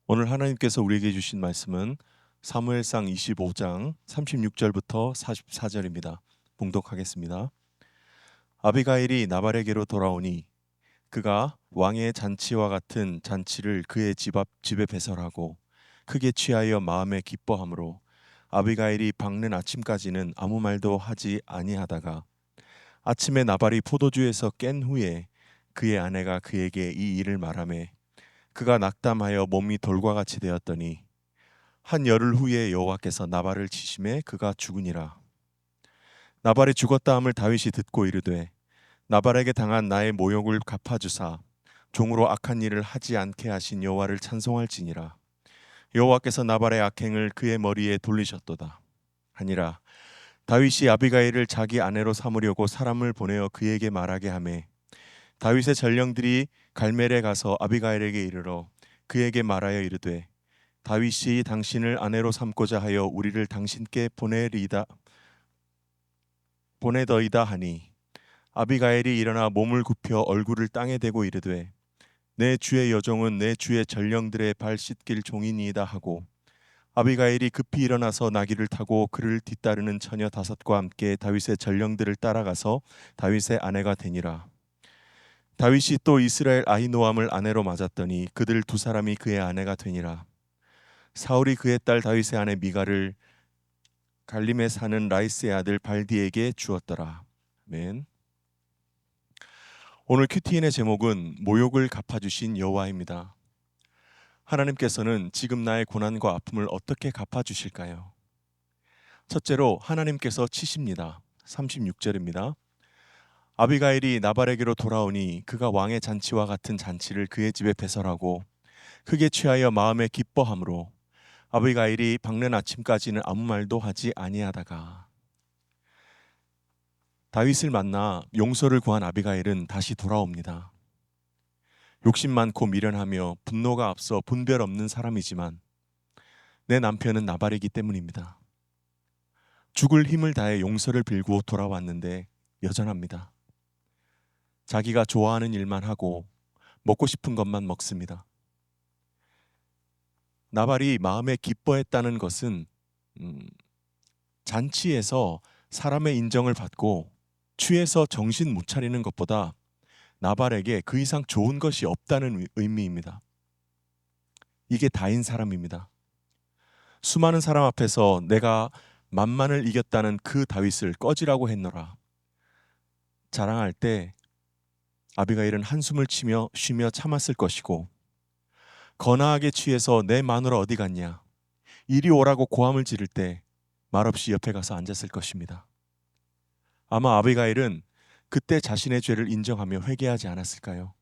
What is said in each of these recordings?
오늘 하나님께서 우리에게 주신 말씀은 사무엘상 25장 36절부터 44절입니다. 봉독하겠습니다. 아비가일이 나발에게로 돌아오니 그가 왕의 잔치와 같은 잔치를 그의 집 앞 집에 배설하고 크게 취하여 마음에 기뻐하므로 아비가일이 밝는 아침까지는 아무 말도 하지 아니하다가 아침에 나발이 포도주에서 깬 후에 그의 아내가 그에게 이 일을 말하매 그가 낙담하여 몸이 돌과 같이 되었더니 한 열흘 후에 여호와께서 나발을 치심에 그가 죽으니라. 나발이 죽었다 함을 다윗이 듣고 이르되 나발에게 당한 나의 모욕을 갚아주사 종으로 악한 일을 하지 않게 하신 여호와를 찬송할지니라. 여호와께서 나발의 악행을 그의 머리에 돌리셨도다 하니라. 다윗이 아비가일을 자기 아내로 삼으려고 사람을 보내어 그에게 말하게 하매 다윗의 전령들이 갈멜에 가서 아비가일에게 이르러 그에게 말하여 이르되 다윗이 당신을 아내로 삼고자 하여 우리를 당신께 보내더이다 하니 아비가일이 일어나 몸을 굽혀 얼굴을 땅에 대고 이르되 내 주의 여종은 내 주의 전령들의 발 씻길 종이니이다 하고 아비가일이 급히 일어나서 나귀를 타고 그를 뒤따르는 처녀 다섯과 함께 다윗의 전령들을 따라가서 다윗의 아내가 되니라. 다윗이 또 이스라엘 아히노암을 아내로 맞았더니 그들 두 사람이 그의 아내가 되니라. 사울이 그의 딸 다윗의 아내 미가를 갈림에 사는 라이스의 아들 발디에게 주었더라. 아멘. 오늘 큐티인의 제목은 모욕을 갚아주신 여호와입니다. 하나님께서는 지금 나의 고난과 아픔을 어떻게 갚아주실까요? 첫째로 하나님께서 치십니다. 36절입니다. 아비가일이 나발에게로 돌아오니 그가 왕의 잔치와 같은 잔치를 그의 집에 배설하고 크게 취하여 마음에 기뻐함으로 아비가일이 밝는 아침까지는 아무 말도 하지 아니하다가 다윗을 만나 용서를 구한 아비가일은 다시 돌아옵니다. 욕심 많고 미련하며 분노가 앞서 분별 없는 사람이지만 내 남편은 나발이기 때문입니다. 죽을 힘을 다해 용서를 빌고 돌아왔는데 여전합니다. 자기가 좋아하는 일만 하고 먹고 싶은 것만 먹습니다. 나발이 마음에 기뻐했다는 것은 잔치에서 사람의 인정을 받고 취해서 정신 못 차리는 것보다 나발에게 그 이상 좋은 것이 없다는 의미입니다. 이게 다인 사람입니다. 수많은 사람 앞에서 내가 만만을 이겼다는 그 다윗을 꺼지라고 했노라 자랑할 때 아비가일은 한숨을 쉬며 참았을 것이고 거나하게 취해서 내 마누라 어디 갔냐 이리 오라고 고함을 지를 때 말없이 옆에 가서 앉았을 것입니다. 아마 아비가일은 그때 자신의 죄를 인정하며 회개하지 않았을까요?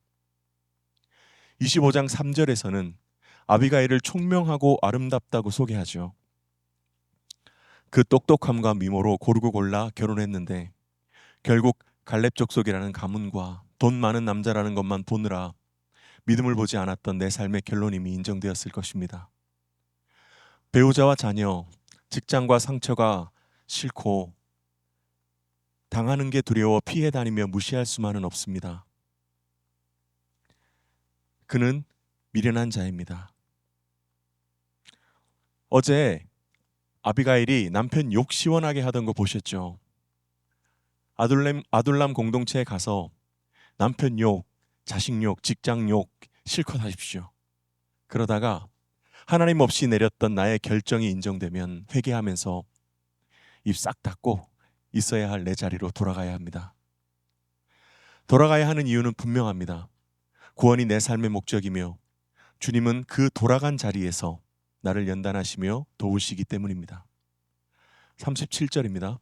25장 3절에서는 아비가일을 총명하고 아름답다고 소개하죠. 그 똑똑함과 미모로 고르고 골라 결혼했는데 결국 갈렙 족속이라는 가문과 돈 많은 남자라는 것만 보느라 믿음을 보지 않았던 내 삶의 결론이 인정되었을 것입니다. 배우자와 자녀, 직장과 상처가 싫고 당하는 게 두려워 피해 다니며 무시할 수만은 없습니다. 그는 미련한 자입니다. 어제 아비가일이 남편 욕 시원하게 하던 거 보셨죠? 아둘람 공동체에 가서 남편 욕, 자식 욕, 직장 욕 실컷 하십시오. 그러다가 하나님 없이 내렸던 나의 결정이 인정되면 회개하면서 입 싹 닫고 있어야 할 내 자리로 돌아가야 합니다. 돌아가야 하는 이유는 분명합니다. 구원이 내 삶의 목적이며 주님은 그 돌아간 자리에서 나를 연단하시며 도우시기 때문입니다. 37절입니다.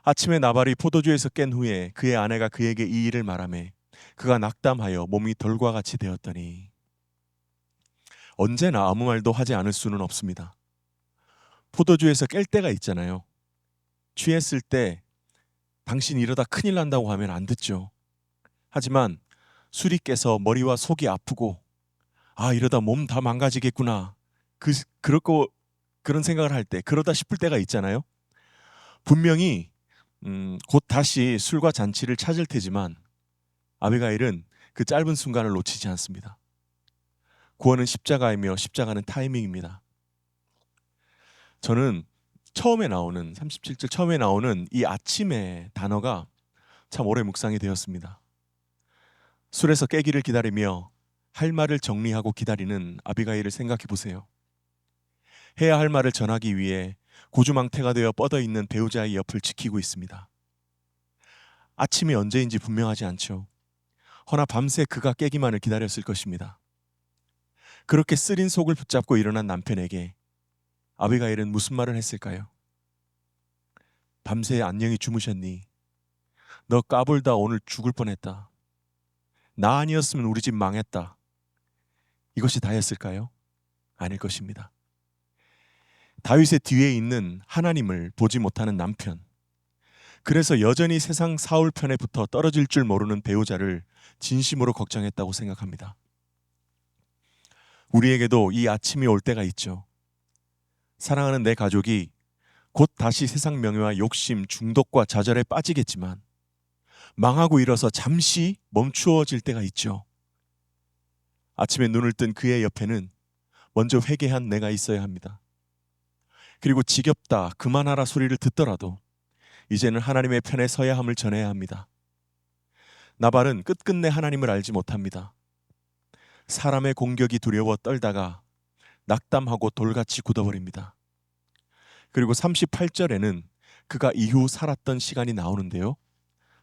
아침에 나발이 포도주에서 깬 후에 그의 아내가 그에게 이 일을 말하매 그가 낙담하여 몸이 돌과 같이 되었더니 언제나 아무 말도 하지 않을 수는 없습니다. 포도주에서 깰 때가 있잖아요. 취했을 때 당신 이러다 큰일 난다고 하면 안 듣죠. 하지만 술이 깨서 머리와 속이 아프고 이러다 몸 다 망가지겠구나. 그런 생각을 할 때 그러다 싶을 때가 있잖아요. 분명히 곧 다시 술과 잔치를 찾을 테지만 아비가일은 그 짧은 순간을 놓치지 않습니다. 구원은 십자가이며 십자가는 타이밍입니다. 저는 처음에 나오는 37절 처음에 나오는 이 아침의 단어가 참 오래 묵상이 되었습니다. 술에서 깨기를 기다리며 할 말을 정리하고 기다리는 아비가일을 생각해 보세요. 해야 할 말을 전하기 위해 고주망태가 되어 뻗어 있는 배우자의 옆을 지키고 있습니다. 아침이 언제인지 분명하지 않죠. 허나 밤새 그가 깨기만을 기다렸을 것입니다. 그렇게 쓰린 속을 붙잡고 일어난 남편에게 아비가일은 무슨 말을 했을까요? 밤새 안녕히 주무셨니? 너 까불다 오늘 죽을 뻔했다. 나 아니었으면 우리 집 망했다. 이것이 다였을까요? 아닐 것입니다. 다윗의 뒤에 있는 하나님을 보지 못하는 남편, 그래서 여전히 세상 사울 편에 붙어 떨어질 줄 모르는 배우자를 진심으로 걱정했다고 생각합니다. 우리에게도 이 아침이 올 때가 있죠. 사랑하는 내 가족이 곧 다시 세상 명예와 욕심, 중독과 좌절에 빠지겠지만 망하고 일어서 잠시 멈추어질 때가 있죠. 아침에 눈을 뜬 그의 옆에는 먼저 회개한 내가 있어야 합니다. 그리고 지겹다, 그만하라 소리를 듣더라도 이제는 하나님의 편에 서야 함을 전해야 합니다. 나발은 끝끝내 하나님을 알지 못합니다. 사람의 공격이 두려워 떨다가 낙담하고 돌같이 굳어버립니다. 그리고 38절에는 그가 이후 살았던 시간이 나오는데요.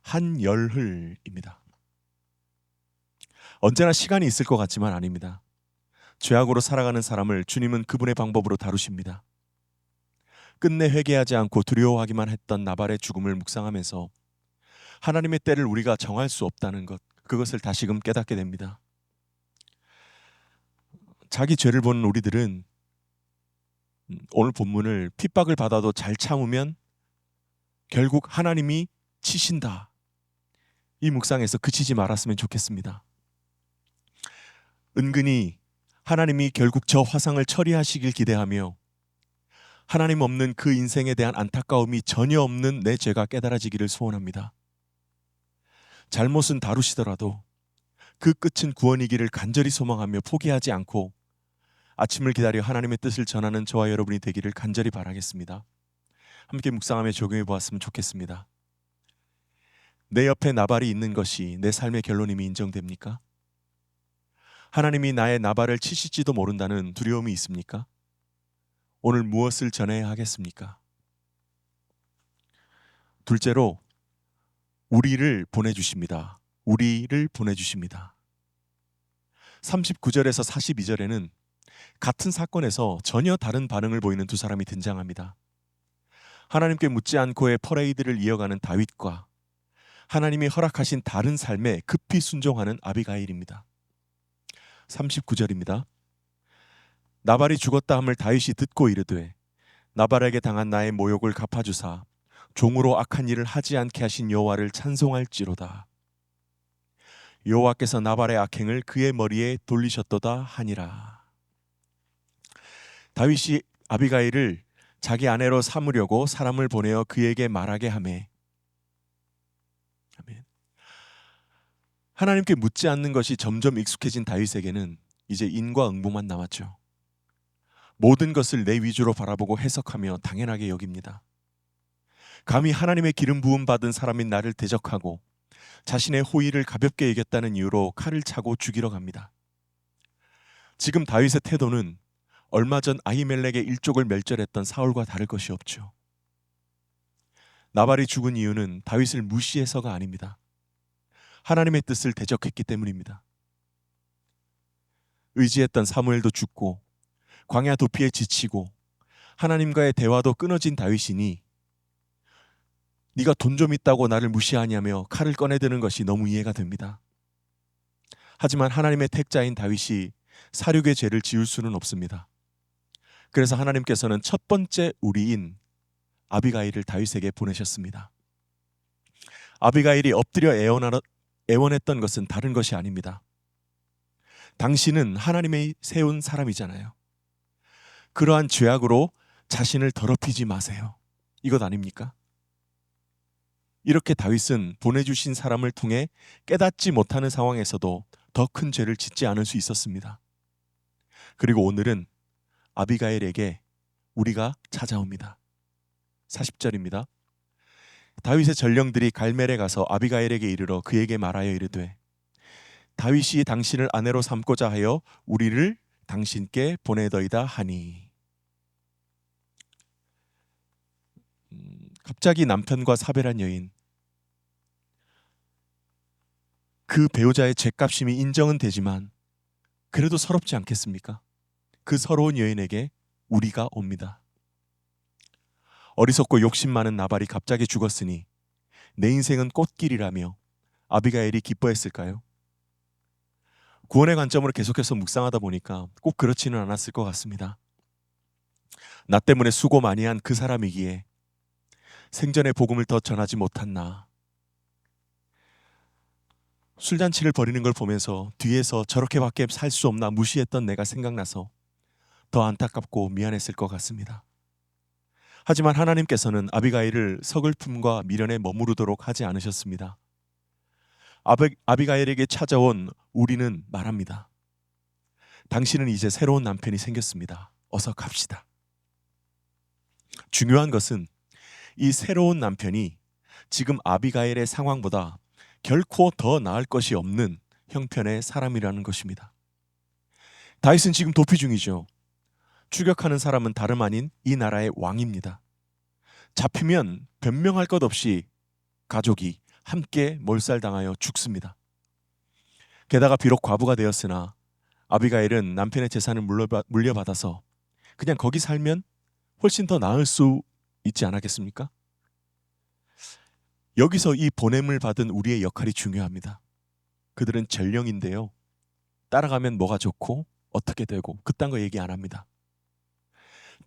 한 열흘입니다. 언제나 시간이 있을 것 같지만 아닙니다. 죄악으로 살아가는 사람을 주님은 그분의 방법으로 다루십니다. 끝내 회개하지 않고 두려워하기만 했던 나발의 죽음을 묵상하면서 하나님의 때를 우리가 정할 수 없다는 것, 그것을 다시금 깨닫게 됩니다. 자기 죄를 보는 우리들은 오늘 본문을 핍박을 받아도 잘 참으면 결국 하나님이 치신다. 이 묵상에서 그치지 말았으면 좋겠습니다. 은근히 하나님이 결국 저 화상을 처리하시길 기대하며 하나님 없는 그 인생에 대한 안타까움이 전혀 없는 내 죄가 깨달아지기를 소원합니다. 잘못은 다루시더라도 그 끝은 구원이기를 간절히 소망하며 포기하지 않고 아침을 기다려 하나님의 뜻을 전하는 저와 여러분이 되기를 간절히 바라겠습니다. 함께 묵상하며 적용해 보았으면 좋겠습니다. 내 옆에 나발이 있는 것이 내 삶의 결론임이 인정됩니까? 하나님이 나의 나발을 치실지도 모른다는 두려움이 있습니까? 오늘 무엇을 전해야 하겠습니까? 둘째로 우리를 보내주십니다. 우리를 보내주십니다. 39절에서 42절에는 같은 사건에서 전혀 다른 반응을 보이는 두 사람이 등장합니다. 하나님께 묻지 않고의 퍼레이드를 이어가는 다윗과 하나님이 허락하신 다른 삶에 급히 순종하는 아비가일입니다. 39절입니다. 나발이 죽었다 함을 다윗이 듣고 이르되 나발에게 당한 나의 모욕을 갚아주사 종으로 악한 일을 하지 않게 하신 여호와를 찬송할지로다. 여호와께서 나발의 악행을 그의 머리에 돌리셨도다 하니라. 다윗이 아비가일을 자기 아내로 삼으려고 사람을 보내어 그에게 말하게 하매 아멘. 하나님께 묻지 않는 것이 점점 익숙해진 다윗에게는 이제 인과응보만 남았죠. 모든 것을 내 위주로 바라보고 해석하며 당연하게 여깁니다. 감히 하나님의 기름 부음 받은 사람인 나를 대적하고 자신의 호의를 가볍게 여겼다는 이유로 칼을 차고 죽이러 갑니다. 지금 다윗의 태도는 얼마 전 아히멜렉의 일족을 멸절했던 사울과 다를 것이 없죠. 나발이 죽은 이유는 다윗을 무시해서가 아닙니다. 하나님의 뜻을 대적했기 때문입니다. 의지했던 사무엘도 죽고 광야 도피에 지치고 하나님과의 대화도 끊어진 다윗이니 네가 돈 좀 있다고 나를 무시하냐며 칼을 꺼내드는 것이 너무 이해가 됩니다. 하지만 하나님의 택자인 다윗이 살육의 죄를 지을 수는 없습니다. 그래서 하나님께서는 첫 번째 우리인 아비가일을 다윗에게 보내셨습니다. 아비가일이 엎드려 애원했던 것은 다른 것이 아닙니다. 당신은 하나님이 세운 사람이잖아요. 그러한 죄악으로 자신을 더럽히지 마세요. 이것 아닙니까? 이렇게 다윗은 보내주신 사람을 통해 깨닫지 못하는 상황에서도 더 큰 죄를 짓지 않을 수 있었습니다. 그리고 오늘은 아비가일에게 우리가 찾아옵니다. 40절입니다. 다윗의 전령들이 갈멜에 가서 아비가일에게 이르러 그에게 말하여 이르되 다윗이 당신을 아내로 삼고자 하여 우리를 당신께 보내더이다 하니. 갑자기 남편과 사별한 여인, 그 배우자의 죄값임이 인정은 되지만 그래도 서럽지 않겠습니까? 그 서러운 여인에게 우리가 옵니다. 어리석고 욕심 많은 나발이 갑자기 죽었으니 내 인생은 꽃길이라며 아비가일이 기뻐했을까요? 구원의 관점으로 계속해서 묵상하다 보니까 꼭 그렇지는 않았을 것 같습니다. 나 때문에 수고 많이 한 그 사람이기에 생전에 복음을 더 전하지 못한 나, 술잔치를 벌이는 걸 보면서 뒤에서 저렇게밖에 살 수 없나 무시했던 내가 생각나서 더 안타깝고 미안했을 것 같습니다. 하지만 하나님께서는 아비가일을 서글픔과 미련에 머무르도록 하지 않으셨습니다. 아비가일에게 찾아온 우리는 말합니다. 당신은 이제 새로운 남편이 생겼습니다. 어서 갑시다. 중요한 것은 이 새로운 남편이 지금 아비가일의 상황보다 결코 더 나을 것이 없는 형편의 사람이라는 것입니다. 다윗은 지금 도피 중이죠. 추격하는 사람은 다름 아닌 이 나라의 왕입니다. 잡히면 변명할 것 없이 가족이 함께 몰살당하여 죽습니다. 게다가 비록 과부가 되었으나 아비가일은 남편의 재산을 물려받아서 그냥 거기 살면 훨씬 더 나을 수 있지 않았겠습니까? 여기서 이 보냄을 받은 우리의 역할이 중요합니다. 그들은 전령인데요. 따라가면 뭐가 좋고 어떻게 되고 그딴 거 얘기 안 합니다.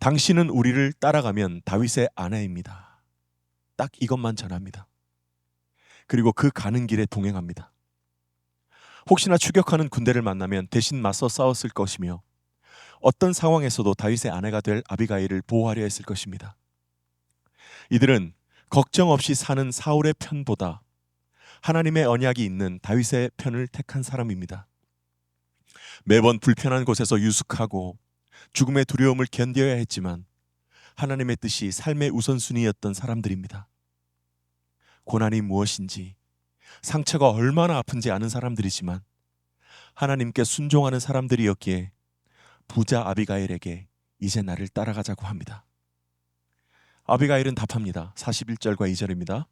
당신은 우리를 따라가면 다윗의 아내입니다. 딱 이것만 전합니다. 그리고 그 가는 길에 동행합니다. 혹시나 추격하는 군대를 만나면 대신 맞서 싸웠을 것이며 어떤 상황에서도 다윗의 아내가 될 아비가일을 보호하려 했을 것입니다. 이들은 걱정 없이 사는 사울의 편보다 하나님의 언약이 있는 다윗의 편을 택한 사람입니다. 매번 불편한 곳에서 유숙하고 죽음의 두려움을 견뎌야 했지만 하나님의 뜻이 삶의 우선순위였던 사람들입니다. 고난이 무엇인지, 상처가 얼마나 아픈지 아는 사람들이지만 하나님께 순종하는 사람들이었기에 부자 아비가일에게 이제 나를 따라가자고 합니다. 아비가일은 답합니다. 41절과 2절입니다.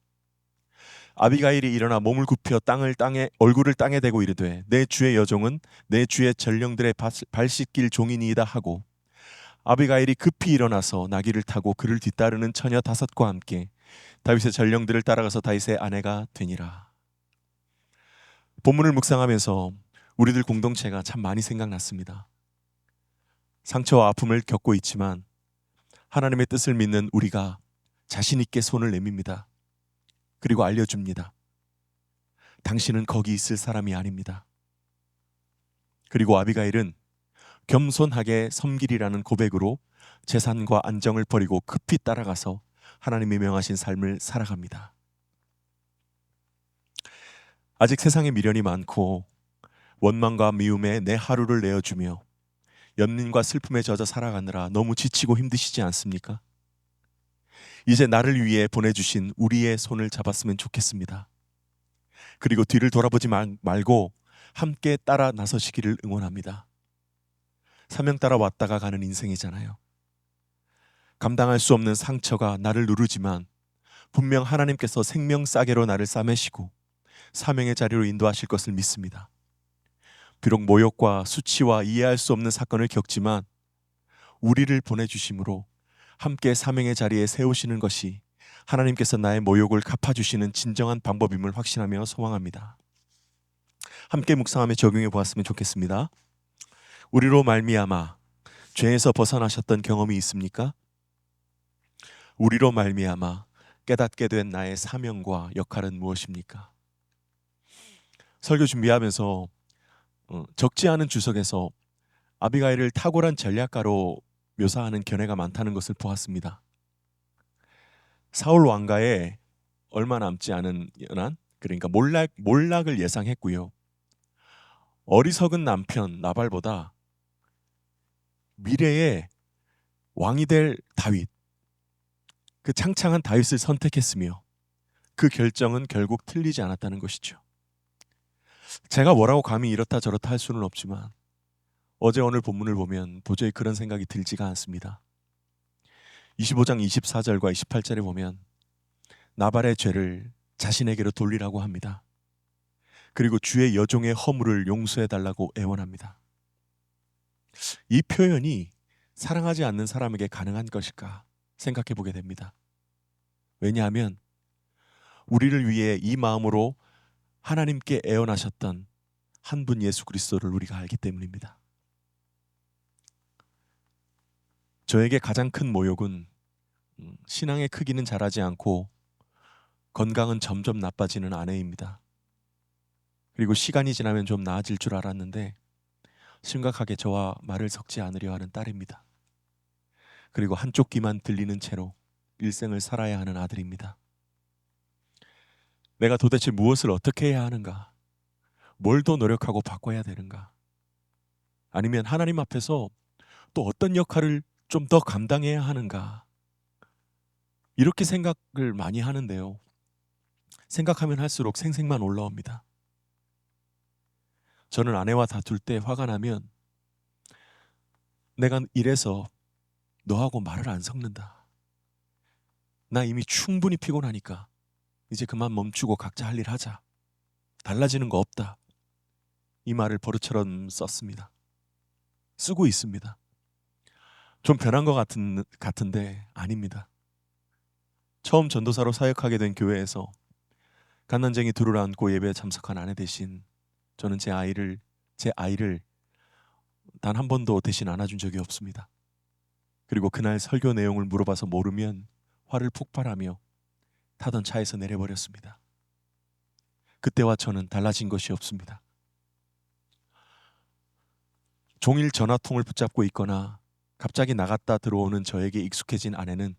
아비가일이 일어나 몸을 굽혀 얼굴을 땅에 대고 이르되 내 주의 여종은 내 주의 전령들의 발 씻길 종이니이다 하고 아비가일이 급히 일어나서 나귀를 타고 그를 뒤따르는 처녀 5과 함께 다윗의 전령들을 따라가서 다윗의 아내가 되니라. 본문을 묵상하면서 우리들 공동체가 참 많이 생각났습니다. 상처와 아픔을 겪고 있지만 하나님의 뜻을 믿는 우리가 자신 있게 손을 내밉니다. 그리고 알려줍니다. 당신은 거기 있을 사람이 아닙니다. 그리고 아비가일은 겸손하게 섬기리라는 고백으로 재산과 안정을 버리고 급히 따라가서 하나님이 명하신 삶을 살아갑니다. 아직 세상에 미련이 많고 원망과 미움에 내 하루를 내어주며 연민과 슬픔에 젖어 살아가느라 너무 지치고 힘드시지 않습니까? 이제 나를 위해 보내주신 우리의 손을 잡았으면 좋겠습니다. 그리고 뒤를 돌아보지 말고 함께 따라 나서시기를 응원합니다. 사명 따라 왔다가 가는 인생이잖아요. 감당할 수 없는 상처가 나를 누르지만 분명 하나님께서 생명 싸개로 나를 싸매시고 사명의 자리로 인도하실 것을 믿습니다. 비록 모욕과 수치와 이해할 수 없는 사건을 겪지만 우리를 보내주심으로 함께 사명의 자리에 세우시는 것이 하나님께서 나의 모욕을 갚아주시는 진정한 방법임을 확신하며 소망합니다. 함께 묵상하며 적용해 보았으면 좋겠습니다. 우리로 말미암아 죄에서 벗어나셨던 경험이 있습니까? 우리로 말미암아 깨닫게 된 나의 사명과 역할은 무엇입니까? 설교 준비하면서 적지 않은 주석에서 아비가일을 탁월한 전략가로 묘사하는 견해가 많다는 것을 보았습니다. 사울 왕가에 얼마 남지 않은 연한, 그러니까 몰락을 예상했고요. 어리석은 남편 나발보다 미래의 왕이 될 다윗, 그 창창한 다윗을 선택했으며 그 결정은 결국 틀리지 않았다는 것이죠. 제가 뭐라고 감히 이렇다 저렇다 할 수는 없지만 어제 오늘 본문을 보면 도저히 그런 생각이 들지가 않습니다. 25장 24절과 28절에 보면 나발의 죄를 자신에게로 돌리라고 합니다. 그리고 주의 여종의 허물을 용서해달라고 애원합니다. 이 표현이 사랑하지 않는 사람에게 가능한 것일까 생각해 보게 됩니다. 왜냐하면 우리를 위해 이 마음으로 하나님께 애원하셨던 한 분 예수 그리스도를 우리가 알기 때문입니다. 저에게 가장 큰 모욕은 신앙의 크기는 자라지 않고 건강은 점점 나빠지는 아내입니다. 그리고 시간이 지나면 좀 나아질 줄 알았는데 심각하게 저와 말을 섞지 않으려 하는 딸입니다. 그리고 한쪽 귀만 들리는 채로 일생을 살아야 하는 아들입니다. 내가 도대체 무엇을 어떻게 해야 하는가? 뭘 더 노력하고 바꿔야 되는가? 아니면 하나님 앞에서 또 어떤 역할을 좀 더 감당해야 하는가? 이렇게 생각을 많이 하는데요. 생각하면 할수록 생색만 올라옵니다. 저는 아내와 다툴 때 화가 나면 내가 이래서 너하고 말을 안 섞는다. 나 이미 충분히 피곤하니까 이제 그만 멈추고 각자 할 일 하자. 달라지는 거 없다. 이 말을 버릇처럼 썼습니다. 쓰고 있습니다. 좀 변한 것 같은데 아닙니다. 처음 전도사로 사역하게 된 교회에서 갓난쟁이 둘을 안고 예배에 참석한 아내 대신 저는 제 아이를 단 한 번도 대신 안아준 적이 없습니다. 그리고 그날 설교 내용을 물어봐서 모르면 화를 폭발하며 타던 차에서 내려버렸습니다. 그때와 저는 달라진 것이 없습니다. 종일 전화통을 붙잡고 있거나 갑자기 나갔다 들어오는 저에게 익숙해진 아내는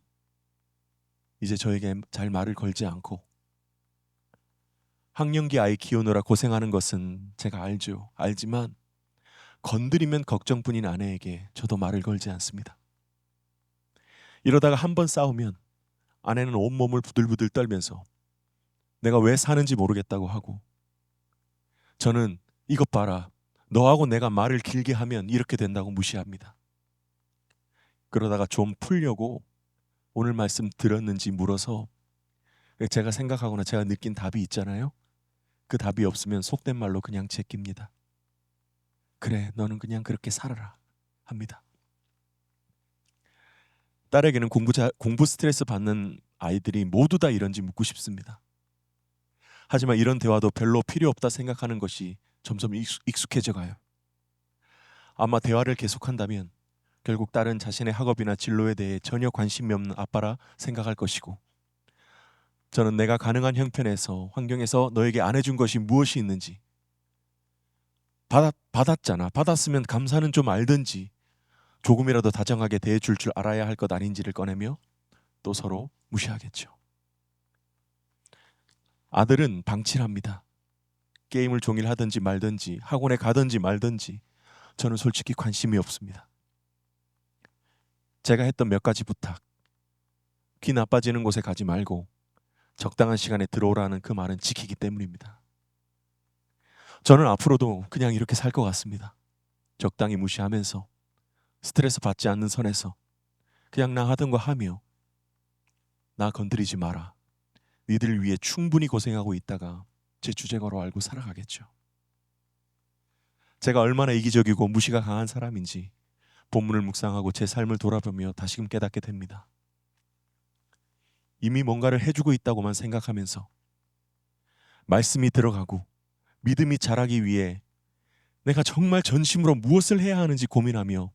이제 저에게 잘 말을 걸지 않고 학령기 아이 키우느라 고생하는 것은 제가 알지만 건드리면 걱정뿐인 아내에게 저도 말을 걸지 않습니다. 이러다가 한 번 싸우면 아내는 온몸을 부들부들 떨면서 내가 왜 사는지 모르겠다고 하고 저는 이것 봐라. 너하고 내가 말을 길게 하면 이렇게 된다고 무시합니다. 그러다가 좀 풀려고 오늘 말씀 들었는지 물어서 제가 생각하거나 제가 느낀 답이 있잖아요. 그 답이 없으면 속된 말로 그냥 제낍니다. 그래, 너는 그냥 그렇게 살아라 합니다. 딸에게는 공부 스트레스 받는 아이들이 모두 다 이런지 묻고 싶습니다. 하지만 이런 대화도 별로 필요 없다 생각하는 것이 점점 익숙해져 가요. 아마 대화를 계속한다면 결국 딸은 자신의 학업이나 진로에 대해 전혀 관심이 없는 아빠라 생각할 것이고 저는 내가 가능한 형편에서 환경에서 너에게 안 해준 것이 무엇이 있는지 받았잖아. 받았으면 감사는 좀 알든지 조금이라도 다정하게 대해줄 줄 알아야 할 것 아닌지를 꺼내며 또 서로 무시하겠죠. 아들은 방치합니다. 게임을 종일 하든지 말든지 학원에 가든지 말든지 저는 솔직히 관심이 없습니다. 제가 했던 몇 가지 부탁, 귀 나빠지는 곳에 가지 말고 적당한 시간에 들어오라는 그 말은 지키기 때문입니다. 저는 앞으로도 그냥 이렇게 살 것 같습니다. 적당히 무시하면서 스트레스 받지 않는 선에서 그냥 나 하던 거 하며 나 건드리지 마라. 니들 위해 충분히 고생하고 있다가 제 주제가로 알고 살아가겠죠. 제가 얼마나 이기적이고 무시가 강한 사람인지 본문을 묵상하고 제 삶을 돌아보며 다시금 깨닫게 됩니다. 이미 뭔가를 해주고 있다고만 생각하면서 말씀이 들어가고 믿음이 자라기 위해 내가 정말 전심으로 무엇을 해야 하는지 고민하며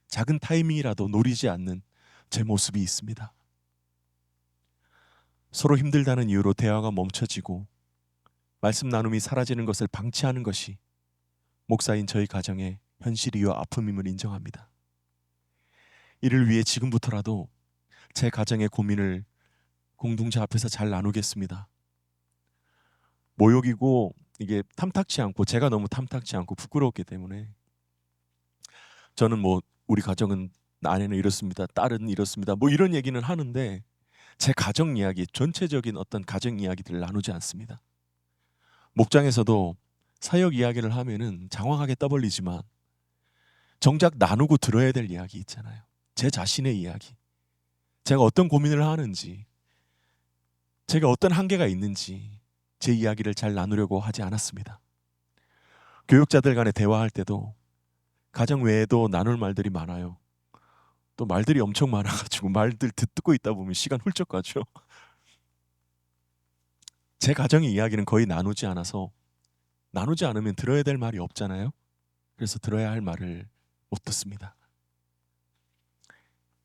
작은 타이밍이라도 노리지 않는 제 모습이 있습니다. 서로 힘들다는 이유로 대화가 멈춰지고 말씀 나눔이 사라지는 것을 방치하는 것이 목사인 저희 가정의 현실이요 아픔임을 인정합니다. 이를 위해 지금부터라도 제 가정의 고민을 공동체 앞에서 잘 나누겠습니다. 모욕이고 이게 탐탁치 않고 제가 너무 탐탁치 않고 부끄럽기 때문에 저는 우리 가정은 아내는 이렇습니다. 딸은 이렇습니다. 뭐 이런 얘기는 하는데 제 가정 이야기, 전체적인 어떤 가정 이야기들을 나누지 않습니다. 목장에서도 사역 이야기를 하면은 장황하게 떠벌리지만 정작 나누고 들어야 될 이야기 있잖아요. 제 자신의 이야기. 제가 어떤 고민을 하는지, 제가 어떤 한계가 있는지 제 이야기를 잘 나누려고 하지 않았습니다. 교육자들 간에 대화할 때도 가정 외에도 나눌 말들이 많아요. 또 말들이 엄청 많아가지고 말들 듣고 있다 보면 시간 훌쩍 가죠. 제 가정의 이야기는 거의 나누지 않아서 나누지 않으면 들어야 될 말이 없잖아요. 그래서 들어야 할 말을 못 듣습니다.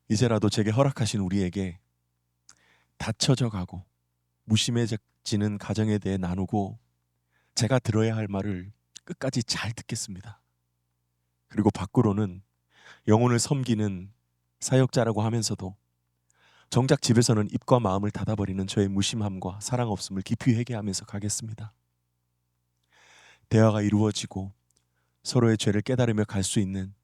이제라도 제게 허락하신 우리에게 닫혀져 가고 무심해지는 가정에 대해 나누고 제가 들어야 할 말을 끝까지 잘 듣겠습니다. 그리고 밖으로는 영혼을 섬기는 사역자라고 하면서도 정작 집에서는 입과 마음을 닫아버리는 저의 무심함과 사랑 없음을 깊이 회개하면서 가겠습니다. 대화가 이루어지고 서로의 죄를 깨달으며 갈 수 있는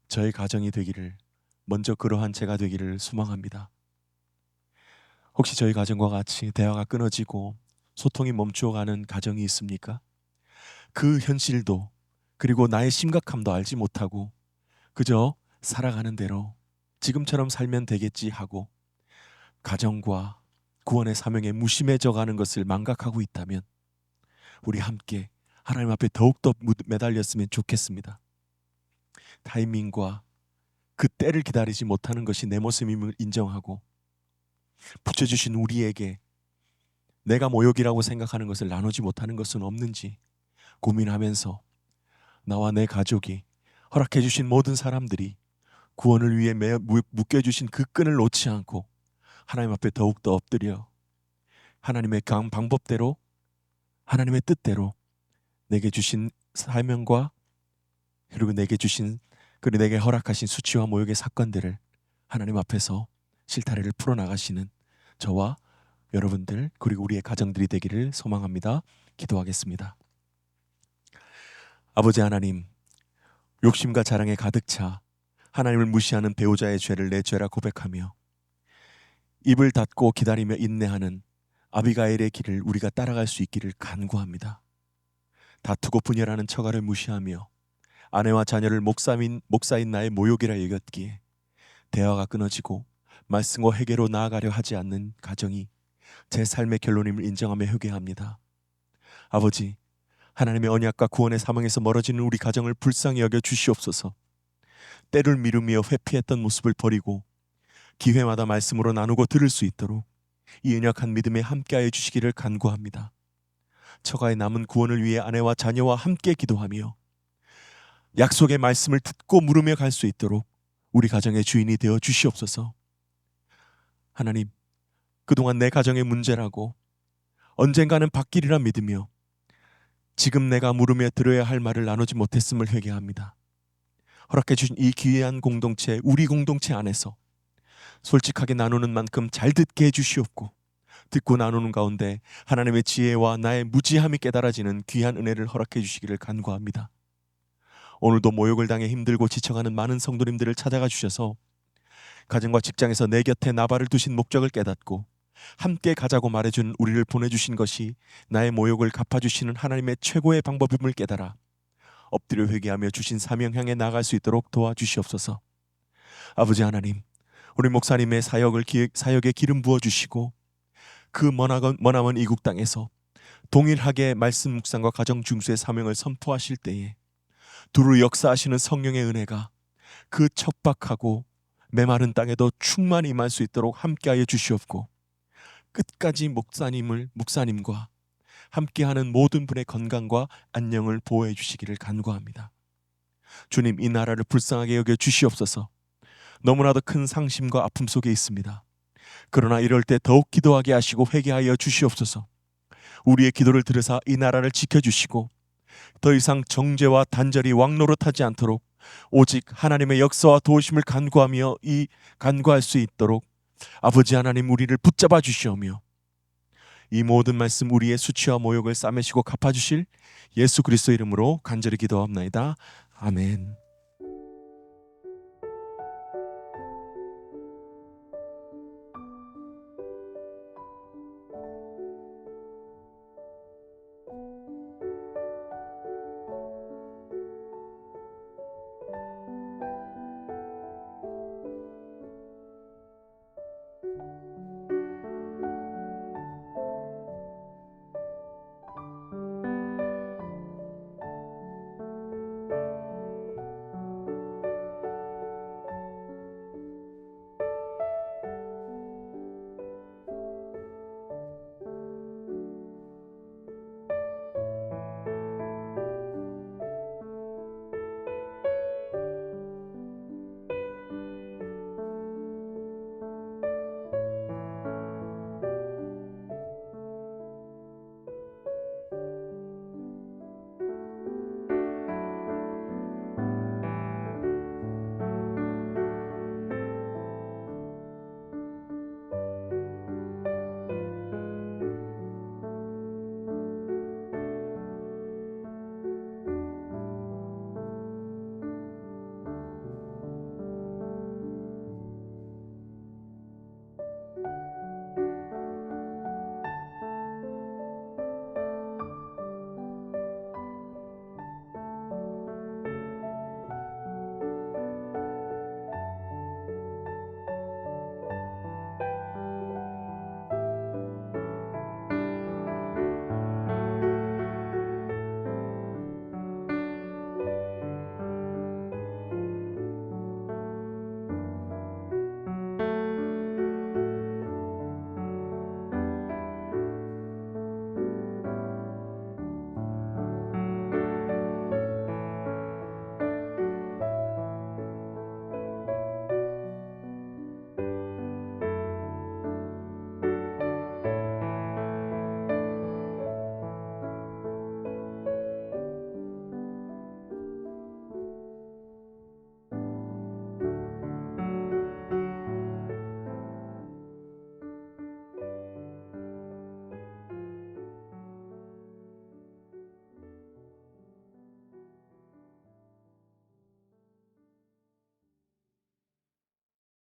저의 가정이 되기를, 먼저 그러한 제가 되기를 소망합니다. 혹시 저희 가정과 같이 대화가 끊어지고 소통이 멈추어가는 가정이 있습니까? 그 현실도 그리고 나의 심각함도 알지 못하고 그저 살아가는 대로 지금처럼 살면 되겠지 하고 가정과 구원의 사명에 무심해져 가는 것을 망각하고 있다면 우리 함께 하나님 앞에 더욱더 매달렸으면 좋겠습니다. 타이밍과 그 때를 기다리지 못하는 것이 내 모습임을 인정하고 붙여주신 우리에게 내가 모욕이라고 생각하는 것을 나누지 못하는 것은 없는지 고민하면서 나와 내 가족이 허락해 주신 모든 사람들이 구원을 위해 묶여주신 그 끈을 놓지 않고 하나님 앞에 더욱더 엎드려 하나님의 방법대로 하나님의 뜻대로 내게 주신 사명과 그리고 내게 허락하신 수치와 모욕의 사건들을 하나님 앞에서 실타래를 풀어나가시는 저와 여러분들 그리고 우리의 가정들이 되기를 소망합니다. 기도하겠습니다. 아버지 하나님, 욕심과 자랑에 가득 차 하나님을 무시하는 배우자의 죄를 내 죄라 고백하며 입을 닫고 기다리며 인내하는 아비가일의 길을 우리가 따라갈 수 있기를 간구합니다. 다투고 분열하는 처가를 무시하며 아내와 자녀를 목사인 나의 모욕이라 여겼기에 대화가 끊어지고 말씀과 회개로 나아가려 하지 않는 가정이 제 삶의 결론임을 인정하며 회개합니다. 아버지, 하나님의 언약과 구원의 사명에서 멀어지는 우리 가정을 불쌍히 여겨 주시옵소서. 때를 미루며 회피했던 모습을 버리고 기회마다 말씀으로 나누고 들을 수 있도록 이 연약한 믿음에 함께하여 주시기를 간구합니다. 처가의 남은 구원을 위해 아내와 자녀와 함께 기도하며 약속의 말씀을 듣고 물으며 갈 수 있도록 우리 가정의 주인이 되어 주시옵소서. 하나님, 그동안 내 가정의 문제라고 언젠가는 바뀌리라 믿으며 지금 내가 물으며 들어야 할 말을 나누지 못했음을 회개합니다. 허락해 주신 이 귀한 공동체, 우리 공동체 안에서 솔직하게 나누는 만큼 잘 듣게 해주시옵고 듣고 나누는 가운데 하나님의 지혜와 나의 무지함이 깨달아지는 귀한 은혜를 허락해 주시기를 간구합니다. 오늘도 모욕을 당해 힘들고 지쳐가는 많은 성도님들을 찾아가 주셔서 가정과 직장에서 내 곁에 나발을 두신 목적을 깨닫고 함께 가자고 말해준 우리를 보내주신 것이 나의 모욕을 갚아주시는 하나님의 최고의 방법임을 깨달아 엎드려 회개하며 주신 사명 향해 나아갈 수 있도록 도와주시옵소서. 아버지 하나님, 우리 목사님의 사역에 기름 부어주시고 그 머나먼 이국 땅에서 동일하게 말씀 묵상과 가정 중수의 사명을 선포하실 때에 두루 역사하시는 성령의 은혜가 그 척박하고 메마른 땅에도 충만히 임할 수 있도록 함께하여 주시옵고 끝까지 목사님과 함께하는 모든 분의 건강과 안녕을 보호해 주시기를 간구합니다. 주님, 이 나라를 불쌍하게 여겨 주시옵소서. 너무나도 큰 상심과 아픔 속에 있습니다. 그러나 이럴 때 더욱 기도하게 하시고 회개하여 주시옵소서. 우리의 기도를 들으사 이 나라를 지켜주시고 더 이상 정죄와 단절이 왕노릇하지 않도록 오직 하나님의 역사와 도우심을 간구할 수 있도록 아버지 하나님 우리를 붙잡아 주시오며 이 모든 말씀 우리의 수치와 모욕을 싸매시고 갚아주실 예수 그리스도 이름으로 간절히 기도합나이다. 아멘.